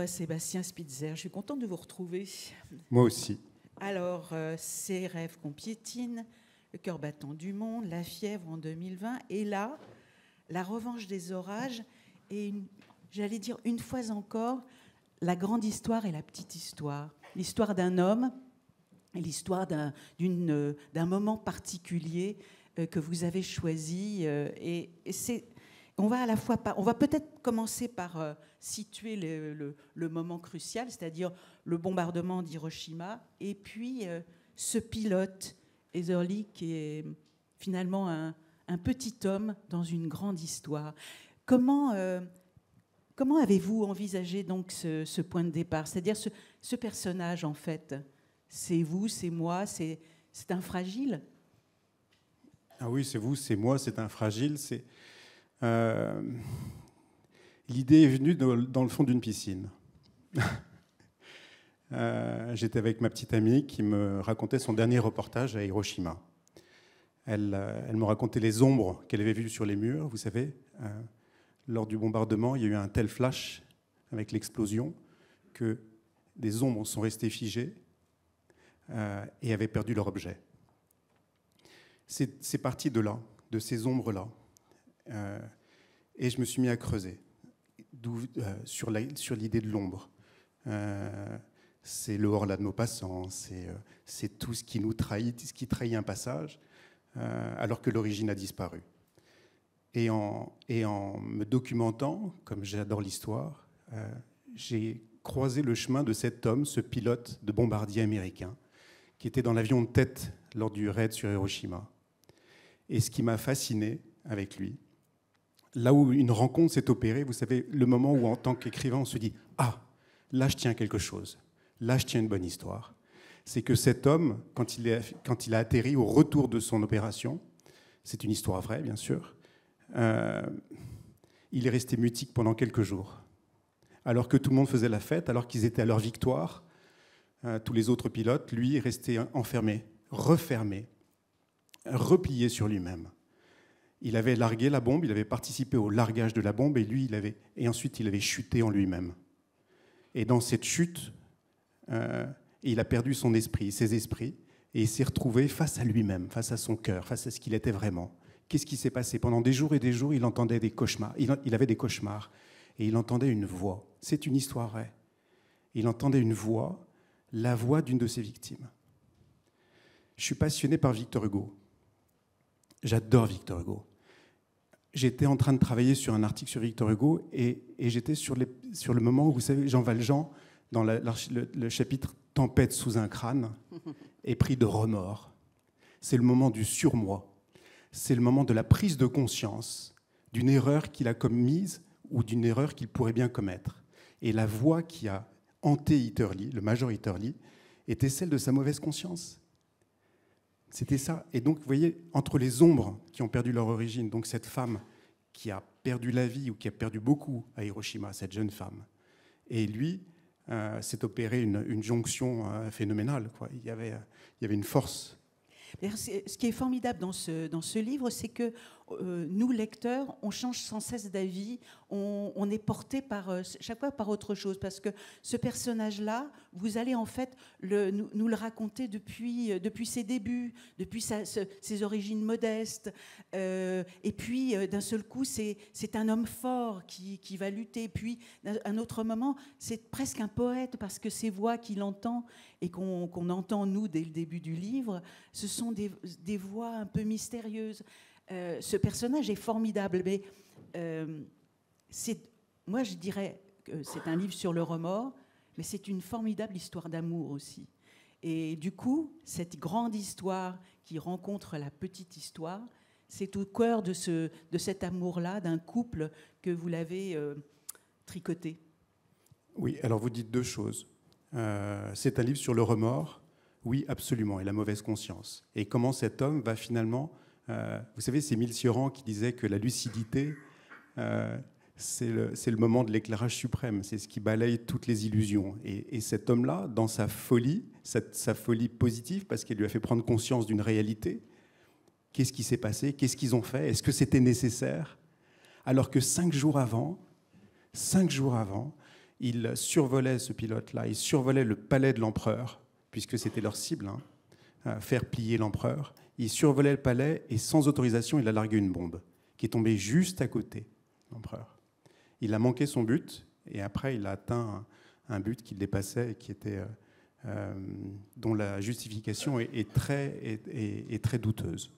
Sébastien Spitzer, je suis contente de vous retrouver. Moi aussi. Alors, Ces rêves qu'on piétine, Le cœur battant du monde, La fièvre en 2020, et là, La revanche des orages, et j'allais dire une fois encore, la grande histoire et la petite histoire. L'histoire d'un homme, et l'histoire d'un moment particulier que vous avez choisi. Et c'est... On va peut-être commencer par situer le moment crucial, c'est-à-dire le bombardement d'Hiroshima, et puis ce pilote, Etherly, qui est finalement un petit homme dans une grande histoire. Comment avez-vous envisagé donc ce point de départ? C'est-à-dire ce personnage, en fait, c'est vous, c'est moi, c'est un fragile? Ah oui, c'est vous, c'est moi, c'est un fragile. L'idée est venue dans le fond d'une piscine. J'étais avec ma petite amie qui me racontait son dernier reportage à Hiroshima. Elle me racontait les ombres qu'elle avait vues sur les murs. Vous savez, lors du bombardement, il y a eu un tel flash avec l'explosion que des ombres sont restées figées et avaient perdu leur objet. C'est parti de là, de ces ombres-là. Et je me suis mis à creuser sur l'idée de l'ombre. C'est le hors-là de Maupassant, c'est tout ce qui nous trahit, ce qui trahit un passage, alors que l'origine a disparu. Et en me documentant, comme j'adore l'histoire, j'ai croisé le chemin de cet homme, ce pilote de bombardier américain, qui était dans l'avion de tête lors du raid sur Hiroshima. Et ce qui m'a fasciné avec lui, là où une rencontre s'est opérée, vous savez, le moment où en tant qu'écrivain on se dit « Ah, là je tiens quelque chose, là je tiens une bonne histoire », c'est que cet homme, quand il a atterri au retour de son opération, c'est une histoire vraie bien sûr, il est resté mutique pendant quelques jours. Alors que tout le monde faisait la fête, alors qu'ils étaient à leur victoire, tous les autres pilotes, lui est resté enfermé, refermé, replié sur lui-même. Il avait largué la bombe, il avait participé au largage de la bombe, et ensuite il avait chuté en lui-même. Et dans cette chute, il a perdu son esprit, ses esprits, et il s'est retrouvé face à lui-même, face à son cœur, face à ce qu'il était vraiment. Qu'est-ce qui s'est passé? Pendant des jours et des jours, il entendait des cauchemars. Il avait des cauchemars, et il entendait une voix. C'est une histoire vraie. Il entendait une voix, la voix d'une de ses victimes. Je suis passionné par Victor Hugo. J'adore Victor Hugo. J'étais en train de travailler sur un article sur Victor Hugo et j'étais sur le moment où, vous savez, Jean Valjean, dans le chapitre « Tempête sous un crâne », est pris de remords. C'est le moment du surmoi. C'est le moment de la prise de conscience d'une erreur qu'il a commise ou d'une erreur qu'il pourrait bien commettre. Et la voix qui a hanté Etherly, le major Etherly, était celle de sa mauvaise conscience. C'était ça. Et donc, vous voyez, entre les ombres qui ont perdu leur origine, donc cette femme qui a perdu la vie ou qui a perdu beaucoup à Hiroshima, cette jeune femme, et lui, s'est opéré une jonction phénoménale, quoi. Il y avait une force. Ce qui est formidable dans ce livre, c'est que nous, lecteurs, on change sans cesse d'avis, on est porté chaque fois par autre chose, parce que ce personnage-là, vous allez en fait nous le raconter depuis ses débuts, depuis ses origines modestes, et puis d'un seul coup, c'est un homme fort qui va lutter, puis à un autre moment, c'est presque un poète, parce que ces voix qu'il entend et qu'on entend, nous, dès le début du livre, ce sont des voix un peu mystérieuses. Ce personnage est formidable, mais moi je dirais que c'est un livre sur le remords, mais c'est une formidable histoire d'amour aussi. Et du coup, cette grande histoire qui rencontre la petite histoire, c'est au cœur de cet amour-là, d'un couple que vous l'avez tricoté. Oui, alors vous dites deux choses. C'est un livre sur le remords, oui, absolument, et la mauvaise conscience. Et comment cet homme va finalement... vous savez, c'est Émile Cioran qui disait que la lucidité, c'est le moment de l'éclairage suprême, c'est ce qui balaye toutes les illusions. Et cet homme-là, dans sa folie, sa folie positive, parce qu'elle lui a fait prendre conscience d'une réalité, qu'est-ce qui s'est passé? Qu'est-ce qu'ils ont fait? Est-ce que c'était nécessaire? Alors que 5 jours avant, il survolait, ce pilote-là, il survolait le palais de l'empereur, puisque c'était leur cible, faire plier l'empereur. Il survolait le palais et sans autorisation, il a largué une bombe qui est tombée juste à côté de l'empereur. Il a manqué son but et après, il a atteint un but qu'il dépassait et qui était, dont la justification est très douteuse.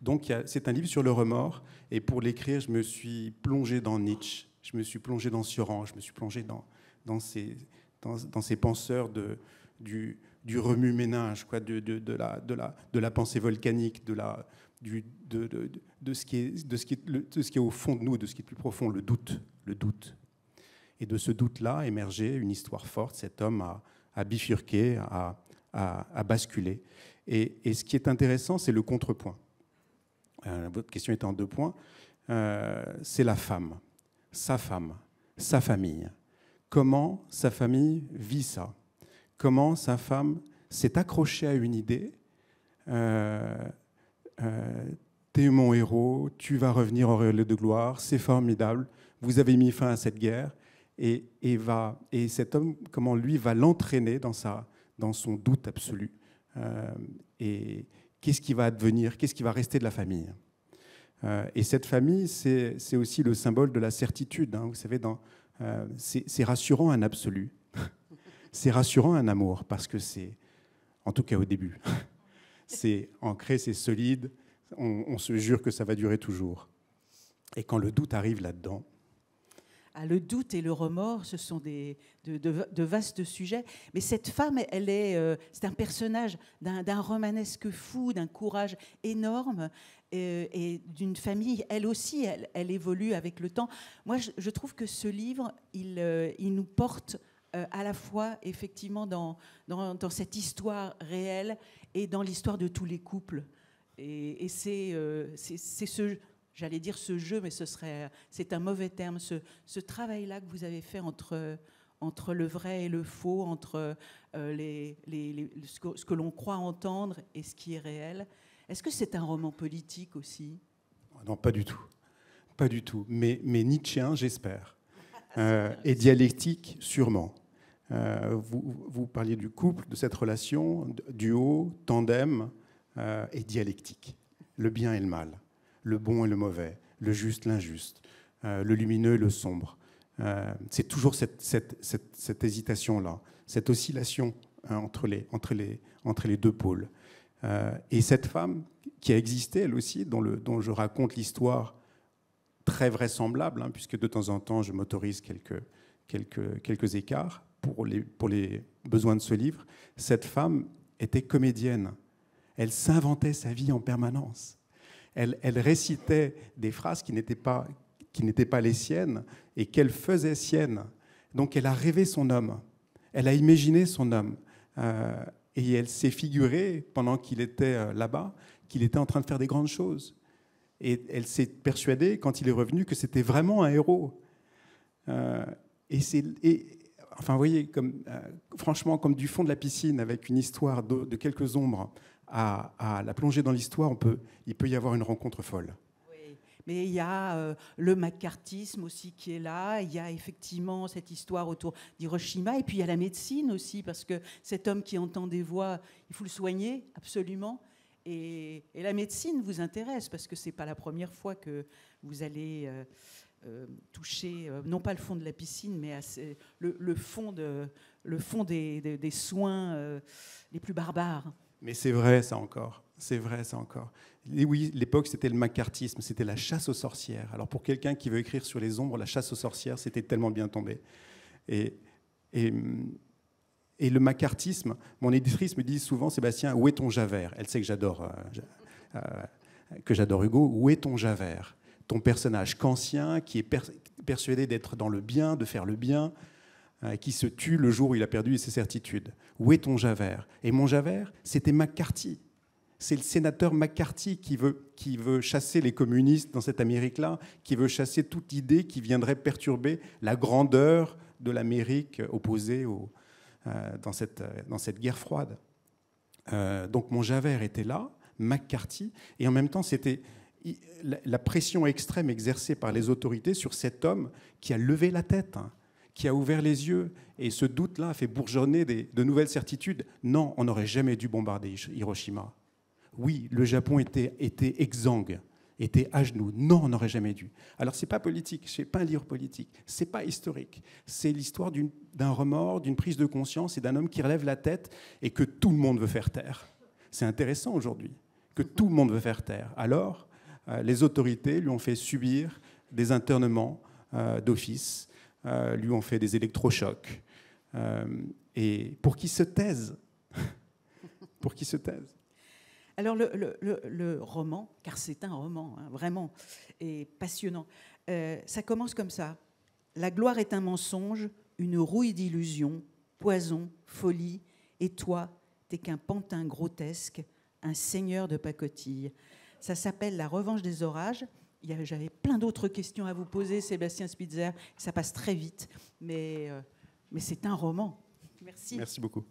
Donc, c'est un livre sur le remords et pour l'écrire, je me suis plongé dans Nietzsche, je me suis plongé dans Sioran, je me suis plongé dans ces penseurs du remue-ménage, quoi, de la pensée volcanique, de ce qui est au fond de nous, de ce qui est plus profond, le doute. Et de ce doute-là émergeait une histoire forte. Cet homme a bifurqué, a basculé. Et ce qui est intéressant, c'est le contrepoint. Votre question était en 2 points. C'est la femme, sa famille. Comment sa famille vit ça? Comment sa femme s'est accrochée à une idée. T'es mon héros, tu vas revenir auréolé de gloire, c'est formidable, vous avez mis fin à cette guerre. Et cet homme, comment lui va l'entraîner dans son doute absolu. Et qu'est-ce qui va advenir, qu'est-ce qui va rester de la famille? Et cette famille, c'est aussi le symbole de la certitude. Vous savez, c'est rassurant un absolu. C'est rassurant un amour, parce que c'est, en tout cas au début, c'est ancré, c'est solide, on se jure que ça va durer toujours. Et quand le doute arrive là-dedans... Le doute et le remords, ce sont de vastes sujets. Mais cette femme, c'est un personnage d'un romanesque fou, d'un courage énorme et d'une famille. Elle aussi, elle évolue avec le temps. Moi, je trouve que ce livre, il nous porte à la fois, effectivement, dans cette histoire réelle et dans l'histoire de tous les couples. Et c'est j'allais dire ce jeu, mais c'est un mauvais terme, ce travail-là que vous avez fait entre le vrai et le faux, entre ce que l'on croit entendre et ce qui est réel. Est-ce que c'est un roman politique aussi? Non, pas du tout. Pas du tout. Mais nietzschéen, j'espère. Et dialectique, sûrement. Vous parliez du couple, de cette relation, duo, tandem et dialectique. Le bien et le mal. Le bon et le mauvais, le juste, l'injuste, le lumineux et le sombre. C'est toujours cette hésitation-là, cette oscillation entre les 2 pôles. Et cette femme qui a existé, elle aussi, dont je raconte l'histoire très vraisemblable, puisque de temps en temps, je m'autorise quelques écarts pour les besoins de ce livre, cette femme était comédienne. Elle s'inventait sa vie en permanence. Elle récitait des phrases qui n'étaient pas les siennes et qu'elle faisait siennes. Donc elle a rêvé son homme, elle a imaginé son homme. Et elle s'est figurée, pendant qu'il était là-bas, qu'il était en train de faire des grandes choses. Et elle s'est persuadée, quand il est revenu, que c'était vraiment un héros. Enfin, vous voyez, franchement, comme du fond de la piscine, avec une histoire de quelques ombres, à la plonger dans l'histoire, il peut y avoir une rencontre folle. Oui, mais il y a le macartisme aussi qui est là, il y a effectivement cette histoire autour d'Hiroshima, et puis il y a la médecine aussi, parce que cet homme qui entend des voix, il faut le soigner, absolument. Et la médecine vous intéresse, parce que ce n'est pas la première fois que vous allez toucher, non pas le fond de la piscine, mais le fond des soins les plus barbares. Mais c'est vrai, ça encore. C'est vrai, ça encore. Et oui, l'époque, c'était le macartisme, c'était la chasse aux sorcières. Alors, pour quelqu'un qui veut écrire sur les ombres, la chasse aux sorcières, c'était tellement bien tombé. Et le macartisme, mon éditrice me dit souvent, Sébastien, où est ton Javert? Elle sait que j'adore Hugo. Où est ton Javert? Ton personnage kantien qui est persuadé d'être dans le bien, de faire le bien, qui se tue le jour où il a perdu ses certitudes. Où est ton Javert? Et mon Javert, c'était McCarthy. C'est le sénateur McCarthy qui veut chasser les communistes dans cette Amérique-là, qui veut chasser toute idée qui viendrait perturber la grandeur de l'Amérique opposée dans cette guerre froide. Donc mon Javert était là, McCarthy, et en même temps, c'était la pression extrême exercée par les autorités sur cet homme qui a levé la tête, qui a ouvert les yeux. Et ce doute-là a fait bourgeonner de nouvelles certitudes. Non, on n'aurait jamais dû bombarder Hiroshima. Oui, le Japon était exsangue, était à genoux. Non, on n'aurait jamais dû. Alors, ce n'est pas politique, ce n'est pas un livre politique, ce n'est pas historique. C'est l'histoire d'un remords, d'une prise de conscience et d'un homme qui relève la tête et que tout le monde veut faire taire. C'est intéressant aujourd'hui, que tout le monde veut faire taire. Alors, les autorités lui ont fait subir des internements d'office, lui ont fait des électrochocs, et pour qu'il se taise. Pour qu'il se taise. Alors le roman, car c'est un roman, hein, vraiment, et passionnant, ça commence comme ça. La gloire est un mensonge, une rouille d'illusions, poison, folie, et toi, t'es qu'un pantin grotesque, un seigneur de pacotille. Ça s'appelle La revanche des orages. J'avais plein d'autres questions à vous poser, Sébastien Spitzer. Ça passe très vite, mais c'est un roman. Merci. Merci beaucoup.